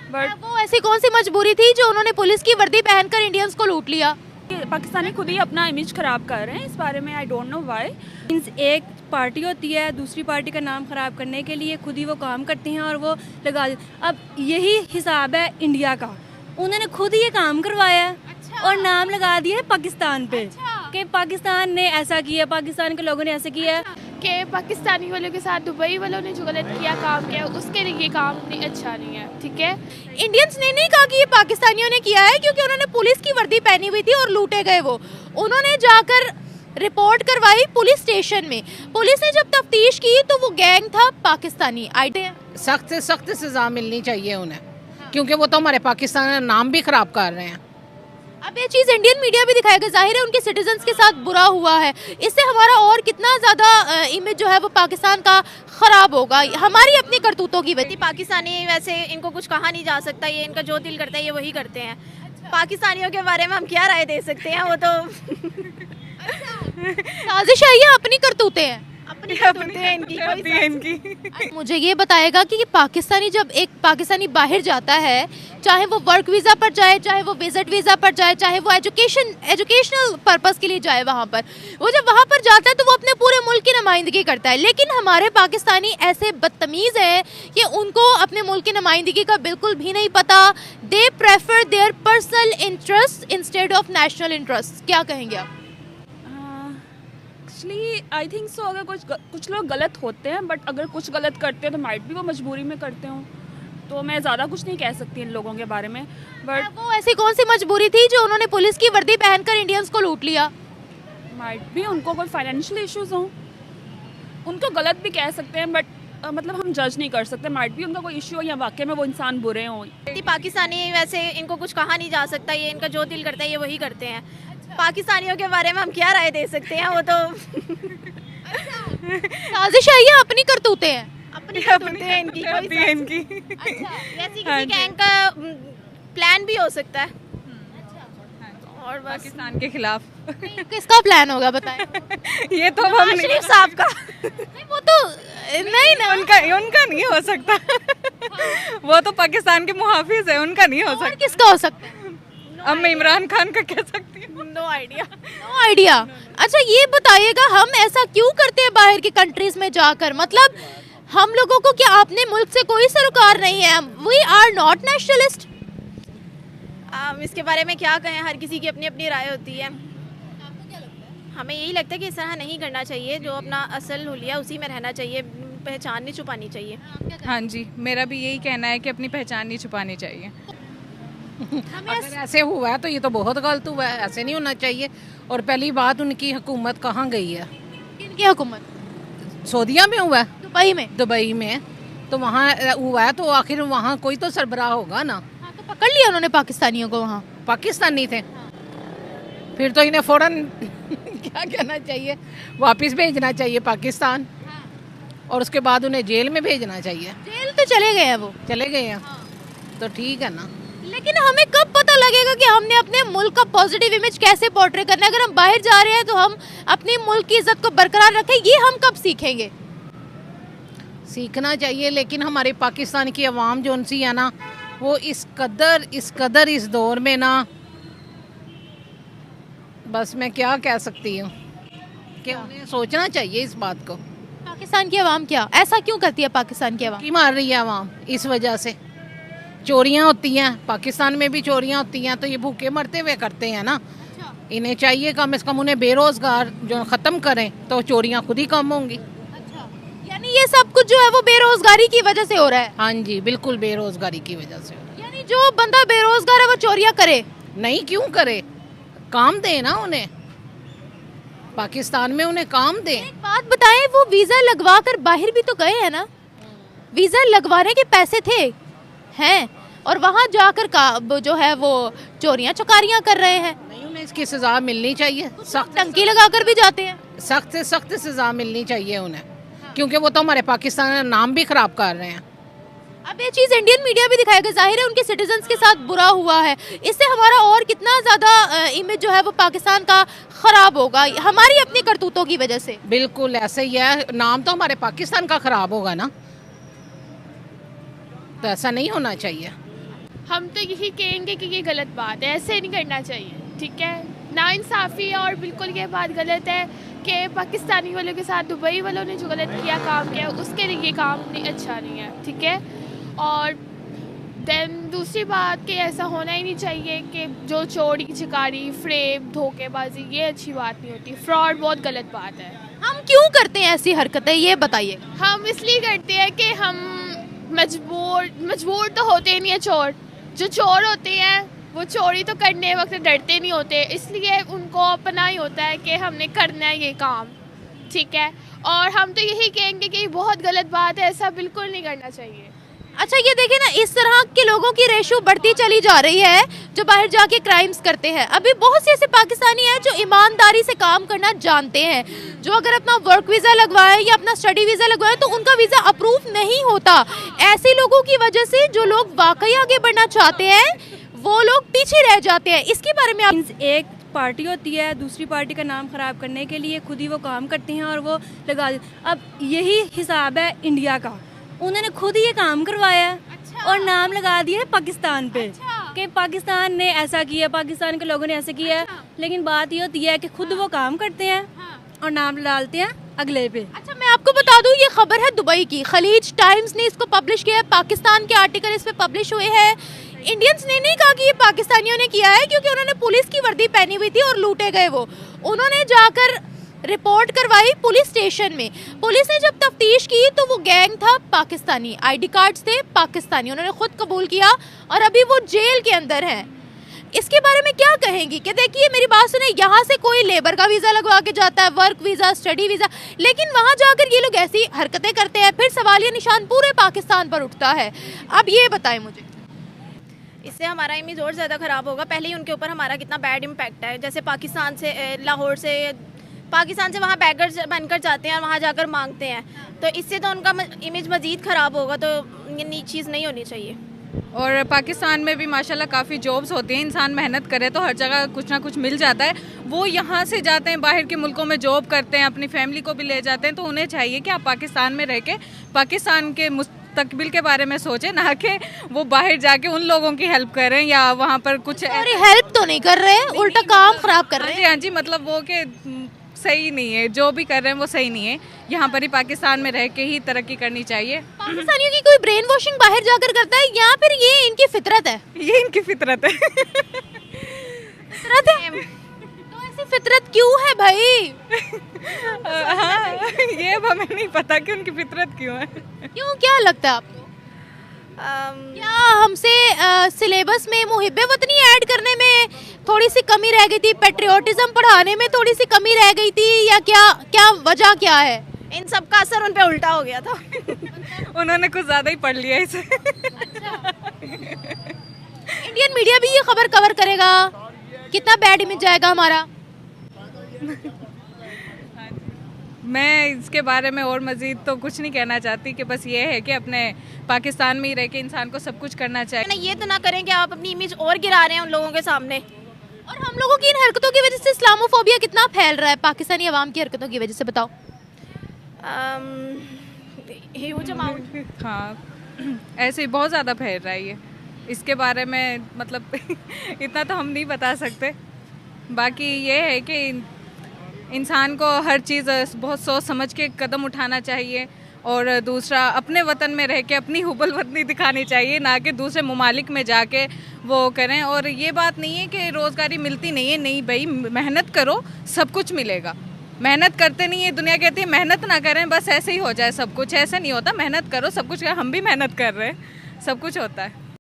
But वो ऐसी कौन सी मजबूरी थी जो उन्होंने पुलिस की वर्दी पहनकर इंडियंस को लूट लिया? पाकिस्तानी खुद ही अपना इमेज ख़राब कर रहे हैं, इस बारे में I don't know why. Means एक पार्टी होती है, दूसरी पार्टी का नाम ख़राब करने के लिए खुद ही वो काम करते हैं और वो लगा अब यही हिसाब है इंडिया का, उन्होंने खुद ही ये काम करवाया है और नाम लगा दिया है पाकिस्तान पे कि पाकिस्तान ने ऐसा किया, पाकिस्तान के लोगों ने ऐसा किया है। कि पाकिस्तानी वालों के साथ दुबई वालों ने जो गलत किया काम किया उसके लिए ये काम नहीं अच्छा नहीं है, ठीक है। इंडियंस ने नहीं कहा कि ये पाकिस्तानियों ने किया है, क्योंकि उन्होंने पुलिस की वर्दी पहनी हुई थी और लूटे गए वो। उन्होंने जाकर रिपोर्ट करवाई पुलिस स्टेशन में। पुलिस ने जब तफ्तीश की तो वो गैंग था पाकिस्तानी। सख्त से सख्त सजा मिलनी चाहिए उन्हें, क्योंकि वो तो हमारे पाकिस्तान का नाम भी खराब कर रहे हैं। अब ये चीज़ इंडियन मीडिया भी दिखाएगा, जाहिर है उनके सिटीजन्स के साथ बुरा हुआ है, इससे हमारा और कितना ज़्यादा इमेज जो है वो पाकिस्तान का ख़राब होगा हमारी अपनी करतूतों की वजह। पाकिस्तानी वैसे इनको कुछ कहा नहीं जा सकता, ये इनका जो दिल करता है ये वही करते हैं। पाकिस्तानियों के बारे में हम क्या राय दे सकते हैं, वो तो साजिश है, ये अपनी करतूतें हैं। अपनी करते हैं इनकी कोई इनकी मुझे ये बताएगा कि पाकिस्तानी जब एक पाकिस्तानी बाहर जाता है, चाहे वो वर्क वीज़ा पर जाए, चाहे वो विजिट वीज़ा पर जाए, चाहे वो एजुकेशनल पर्पस के लिए जाए, वहाँ पर वो जब वहाँ पर जाता है तो वो अपने पूरे मुल्क की नुमाइंदगी करता है। लेकिन हमारे पाकिस्तानी ऐसे बदतमीज़ हैं कि उनको अपने मुल्क की नुमाइंदगी का बिल्कुल भी नहीं पता। They prefer their personal interest instead of national interest. क्या कहेंगे आप? एक्चुअली आई थिंक सो, अगर कुछ लोग गलत होते हैं, बट अगर कुछ गलत करते हैं तो माइट भी वो मजबूरी में करते हों, तो मैं ज़्यादा कुछ नहीं कह सकती इन लोगों के बारे में। बट वो ऐसी कौन सी मजबूरी थी जो उन्होंने पुलिस की वर्दी पहनकर इंडियंस को लूट लिया? माइट भी उनको कोई फाइनेंशियल इश्यूज हों, उनको गलत भी कह सकते हैं, बट मतलब हम जज नहीं कर सकते। माइट भी उनका कोई इश्यू हो या वाकई में वो इंसान बुरे हों। पाकिस्तानी वैसे इनको कुछ कहा नहीं जा सकता, ये इनका जो दिल करता है ये वही करते हैं। पाकिस्तानियों के बारे में हम क्या राय दे सकते हैं, वो तो साजिश है, ये अपनी करतूतें हैं। अपनी करते हैं इनकी कोई इनकी ऐसी किसी गैंग का प्लान भी हो सकता है। और बस पाकिस्तान के खिलाफ किसका प्लान होगा बताएं? ये तो हम नहीं, शरीफ साहब का नहीं, वो तो नहीं ना, उनका नहीं हो सकता। वो तो पाकिस्तान के मुहाफिज है, उनका नहीं हो और सकता। किसका हो सकता है? अब मैं इमरान खान का कह सकती हूँ। No idea. No idea. अच्छा ये बताइएगा, हम ऐसा क्यों करते हैं बाहर की कंट्रीज में जाकर? मतलब हम लोगों को क्या अपने मुल्क से कोई सरोकार नहीं है? We are not nationalist. इसके बारे में क्या कहें, हर किसी की अपनी अपनी राय होती है। हमें यही लगता है कि इस तरह नहीं करना चाहिए, जो अपना असल हुलिया उसी में रहना चाहिए, पहचान नहीं छुपानी चाहिए। हाँ जी, मेरा भी यही कहना है कि अपनी पहचान नहीं छुपानी चाहिए। अगर ऐसे हुआ है तो ये तो बहुत गलत हुआ है, ऐसे नहीं होना चाहिए। और पहली बात, उनकी हुकूमत कहाँ गई है? इनकी हुकूमत सऊदीया में हुआ है, दुबई में। दुबई में, तो वहाँ हुआ है, तो आखिर वहाँ कोई तो सरबराह होगा ना। हाँ, तो पकड़ लिया उन्होंने पाकिस्तानियों को वहाँ। पाकिस्तानी थे, फिर तो इन्हें फौरन क्या कहना चाहिए, वापस भेजना चाहिए पाकिस्तान, और उसके बाद उन्हें जेल में भेजना चाहिए। जेल तो चले गए हैं वो। चले गए हैं तो ठीक है ना। लेकिन हमें कब पता लगेगा कि हमने अपने मुल्क का पॉजिटिव इमेज कैसे पोर्ट्रे करना है? अगर हम बाहर जा रहे हैं तो हम अपने मुल्क की इज्जत को बरकरार रखें, ये हम कब सीखेंगे? सीखना चाहिए, लेकिन हमारे पाकिस्तान की आवाम जो उनसी है ना, वो इस कदर इस दौर में ना, बस मैं क्या कह सकती हूँ कि उन्हें सोचना चाहिए इस बात को। पाकिस्तान की आवाम क्या ऐसा क्यों करती है? पाकिस्तान की आवाम की मार रही है आवाम इस वजह से। चोरियां होती हैं, पाकिस्तान में भी चोरियां होती हैं, तो ये भूखे मरते हुए करते हैं ना। इन्हें चाहिए कम से कम उन्हें बेरोजगार जो ख़त्म करें, तो चोरियां खुद ही कम होंगी। यानी ये सब कुछ जो है वो बेरोजगारी की वजह से हो रहा है। हाँ जी, बिल्कुल बेरोजगारी की वजह से। यानी जो बंदा बेरोजगार है वो चोरियां करे? नहीं, क्यों करे, काम दे ना उन्हें, पाकिस्तान में उन्हें काम दे। एक बात बताएं, वो वीजा लगवा कर बाहर भी तो गए हैं ना? वीजा लगवाने के पैसे थे हैं, और वहाँ जाकर का जो है वो चोरियां चकारियां कर रहे हैं। नहीं, उन्हें इसकी सजा मिलनी चाहिए, सख्त टंकी लगाकर भी जाते हैं। सख्त से सख्त सजा मिलनी चाहिए उन्हें, क्योंकि वो तो हमारे पाकिस्तान का नाम भी खराब कर रहे हैं। अब ये चीज़ इंडियन मीडिया भी दिखाएगा, जाहिर है उनके सिटीजन्स के साथ बुरा हुआ है, इससे हमारा और कितना ज़्यादा इमेज जो है वो पाकिस्तान का ख़राब होगा हमारी अपनी करतूतों की वजह से। बिल्कुल ऐसे ही है, नाम तो हमारे पाकिस्तान का खराब होगा ना, तो ऐसा नहीं होना चाहिए। हम तो यही कहेंगे कि ये गलत बात है, ऐसे नहीं करना चाहिए, ठीक है। नाइंसाफ़ी और बिल्कुल ये बात गलत है कि पाकिस्तानी वालों के साथ दुबई वालों ने जो गलत किया काम किया उसके लिए ये काम नहीं अच्छा नहीं है, ठीक है। और दैन दूसरी बात कि ऐसा होना ही नहीं चाहिए कि जो चोरी चिकारी फ्रेब धोखेबाजी ये अच्छी बात नहीं होती, फ्रॉड बहुत गलत बात है। हम क्यों करते हैं ऐसी हरकतें, ये बताइए। हम इसलिए करते हैं कि हम मजबूर तो होते ही नहीं है चोर, जो चोर होते हैं वो चोरी तो करने वक्त डरते नहीं होते, इसलिए उनको अपना ही होता है कि हमने करना है ये काम, ठीक है। और हम तो यही कहेंगे कि ये बहुत गलत बात है, ऐसा बिल्कुल नहीं करना चाहिए। अच्छा ये देखिए ना, इस तरह के लोगों की रेशो बढ़ती चली जा रही है जो बाहर जाके क्राइम्स करते हैं। अभी बहुत से ऐसे पाकिस्तानी हैं जो ईमानदारी से काम करना जानते हैं, जो अगर अपना वर्क वीज़ा लगवाएं या अपना स्टडी वीज़ा लगवाएं तो उनका वीज़ा अप्रूव नहीं होता। ऐसे लोगों की वजह से जो लोग वाकई आगे बढ़ना चाहते हैं वो लोग पीछे रह जाते हैं। इसके बारे में आप एक पार्टी होती है, दूसरी पार्टी का नाम ख़राब करने के लिए खुद ही वो काम करते हैं और वो लगा। अब यही हिसाब है इंडिया का, उन्होंने खुद ही ये काम करवाया और नाम लगा दिया है पाकिस्तान पे कि पाकिस्तान ने ऐसा किया, पाकिस्तान के लोगों ने ऐसा किया। लेकिन बात ये होती है कि खुद वो काम करते हैं और नाम डालते हैं अगले पे। अच्छा मैं आपको बता दूं, ये खबर है दुबई की, खलीज टाइम्स ने इसको पब्लिश किया है, पाकिस्तान के आर्टिकल इस पे पब्लिश हुए हैं। इंडियंस ने नहीं कहा कि ये पाकिस्तानियों ने किया है, क्योंकि उन्होंने पुलिस की वर्दी पहनी हुई थी और लूटे गए वो। उन्होंने जाकर रिपोर्ट करवाई पुलिस स्टेशन में। पुलिस ने जब तफ्तीश की तो वो गैंग था पाकिस्तानी, आईडी कार्ड्स थे पाकिस्तानी, उन्होंने खुद कबूल किया और अभी वो जेल के अंदर हैं। इसके बारे में क्या कहेंगी? कि देखिए मेरी बात सुने, यहाँ से कोई लेबर का वीज़ा लगवा के जाता है, वर्क वीज़ा, स्टडी वीज़ा, लेकिन वहाँ जाकर ये लोग ऐसी हरकतें करते हैं, फिर सवालिया निशान पूरे पाकिस्तान पर उठता है। अब ये बताएं मुझे। इससे हमारा इमेज और ज़्यादा ख़राब होगा। पहले ही उनके ऊपर हमारा कितना बैड इम्पैक्ट है, जैसे पाकिस्तान से लाहौर से वहाँ बैगर बनकर जाते हैं और वहाँ जाकर मांगते हैं, तो इससे तो उनका इमेज मज़ीद ख़राब होगा। तो ये चीज़ नहीं होनी चाहिए। और पाकिस्तान में भी माशाल्लाह काफ़ी जॉब्स होती हैं, इंसान मेहनत करे तो हर जगह कुछ ना कुछ मिल जाता है। वो यहाँ से जाते हैं बाहर के मुल्कों में जॉब करते हैं, अपनी फैमिली को भी ले जाते हैं, तो उन्हें चाहिए कि आप पाकिस्तान में रह के पाकिस्तान के मुस्तकबिल के बारे में सोचें, ना कि वो बाहर जाके उन लोगों की हेल्प करें या वहाँ पर कुछ हेल्प तो नहीं कर रहे, उल्टा काम खराब कर रहे हैं। हाँ जी, मतलब वो कि सही नहीं है, जो भी कर रहे हैं वो सही नहीं है। यहाँ पर ही पाकिस्तान में रह के ही तरक्की करनी चाहिए। पाकिस्तानियों की कोई ब्रेन वॉशिंग बाहर जाकर करता है या फिर ये इनकी फितरत है? ये इनकी फितरत है। फितरत है? तो ऐसी फितरत क्यों है भाई? हाँ, ये अब हमें नहीं पता कि उनकी फितरत क्यों है। क्यों, क्या लगता है आपको? क्या हमसे सिलेबस में मुहिब्बे वतनी ऐड करने में थोड़ी सी कमी रह गई थी, पेट्रियोटिज्म पढ़ाने में थोड़ी सी कमी रह गई थी, या क्या वजह क्या है? इन सब का असर उन पे उल्टा हो गया था। उन्होंने कुछ ज़्यादा ही पढ़ लिया इसे। इंडियन मीडिया भी ये खबर कवर करेगा, कितना बैड इमेज जाएगा हमारा। मैं इसके बारे में और मज़ीद तो कुछ नहीं कहना चाहती, कि बस ये है कि अपने पाकिस्तान में ही रह के इंसान को सब कुछ करना चाहिए। ये तो ना करें कि आप अपनी इमेज और गिरा रहे हैं उन लोगों के सामने। और हम लोगों की इन हरकतों की वजह से इस्लामोफोबिया कितना फैल रहा है पाकिस्तानी अवाम की हरकतों की वजह से, बताओ। Huge amount. हाँ, ऐसे ही बहुत ज़्यादा फैल रहा है ये। इसके बारे में मतलब इतना तो हम नहीं बता सकते। बाकी ये है कि इंसान को हर चीज़ बहुत सोच समझ के कदम उठाना चाहिए, और दूसरा अपने वतन में रह के अपनी हुबल वतनी दिखानी चाहिए, ना कि दूसरे ममालिक में जाके वो करें। और ये बात नहीं है कि रोज़गारी मिलती नहीं है, नहीं भाई, मेहनत करो सब कुछ मिलेगा। मेहनत करते नहीं है, दुनिया कहती है मेहनत ना करें बस ऐसे ही हो जाए सब कुछ, ऐसे नहीं होता। मेहनत करो सब कुछ, हम भी मेहनत कर रहे हैं, सब कुछ होता है।